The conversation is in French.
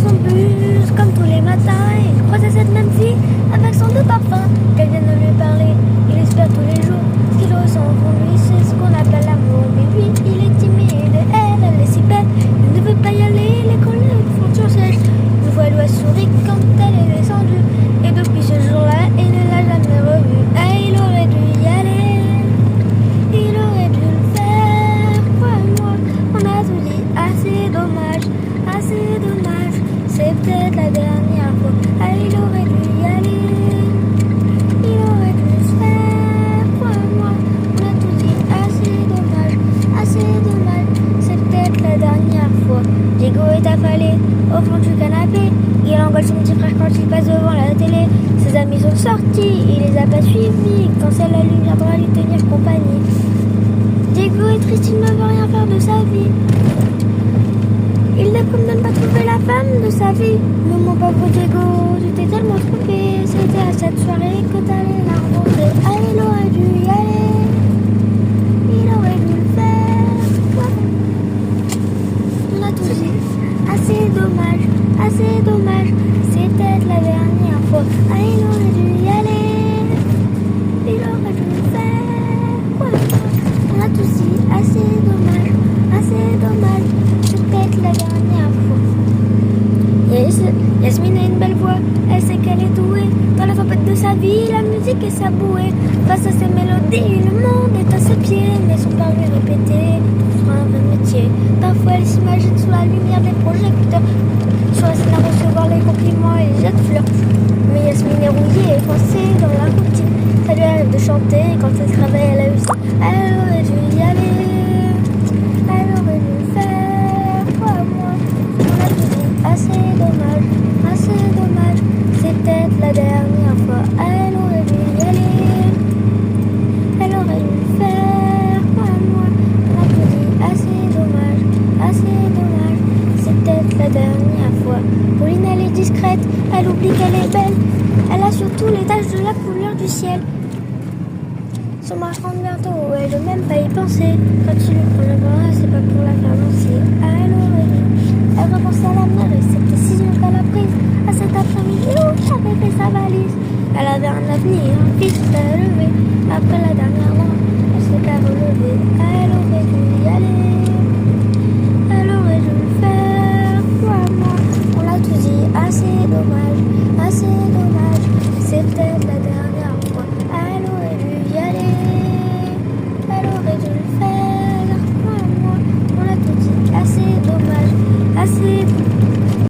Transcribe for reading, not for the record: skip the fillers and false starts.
son bus comme tous les matins. Il croise à cette même fille avec son doux parfum. Qu'elle vienne de lui parler, il espère tous les jours. Ce qu'il ressent pour lui, c'est ce qu'on appelle l'amour. Mais lui, il est timide, elle est si belle. Il ne veut pas y aller, les collègues font sur siège. Une fois, elle lui a souri quand elle est descendue. Et depuis ce jour-là, il ne l'a jamais revue. Ah, il aurait dû y aller, il aurait dû le faire. Crois-moi, on a tout dit, assez dommage, assez dommage. C'est peut-être la dernière fois. Ah, il aurait dû y aller, il aurait dû le faire. Crois-moi, on a tout dit, assez dommage, assez dommage. C'est peut-être la dernière fois. Diego est affalé au fond du canapé. Il engueule son petit frère quand il passe devant la télé. Ses amis sont sortis, il les a pas suivis. Quand c'est la lune, viendra lui tenir compagnie. Diego est triste, il ne veut rien faire de sa vie. Il déprime de ne pas trouver la femme de sa vie. Mais mon pauvre Diego, tu t'es tellement trompé. C'était à cette soirée que t'allais la rencontrer. Ah, il aurait dû y aller, il aurait dû le faire. Ouais. On a tous dit, assez dommage, assez dommage. C'est peut-être la dernière fois. Ah, il aurait dû y aller, il aurait dû le faire. Ouais. On a tous dit, assez dommage, assez dommage. C'est peut-être la dernière fois. Yasmine a une belle voix, elle sait qu'elle est douée. Dans la tempête de sa vie, la musique est sa bouée. Face à ses mélodies, le monde est à ses pieds. Mais son parler répété fera un vrai métier. Parfois elle s'imagine sous la lumière des projecteurs, sur la scène à recevoir les compliments et les jets de fleurs. Mais Yasmine est rouillée et coincée dans la routine. Ça lui arrive de chanter quand elle travaille à la usine. Elle aurait dû y aller, elle aurait dû le faire. Crois-moi, on a tout dit, assez dommage, assez dommage. C'est peut-être la dernière fois. Elle aurait dû y aller, elle aurait dû le faire. Crois-moi, on a tout dit, assez dommage, assez dommage. C'est peut-être la dernière fois. Pauline, elle est discrète, elle oublie qu'elle est belle. Elle a surtout les taches de la couleur du ciel. Son mari rentre bientôt, elle ne même pas y penser. Quand tu lui prends le bras, c'est pas pour la faire danser. Elle aurait dû. Elle repense à l'avenir et cette décision qu'elle a prise. À cet après-midi où elle avait fait sa valise. Elle avait un avenir, un fils à élever. Après la dernière lampe, elle s'est pas relevée. Elle aurait dû y aller, elle aurait dû le faire. Crois-moi, on l'a tout dit, assez dommage, assez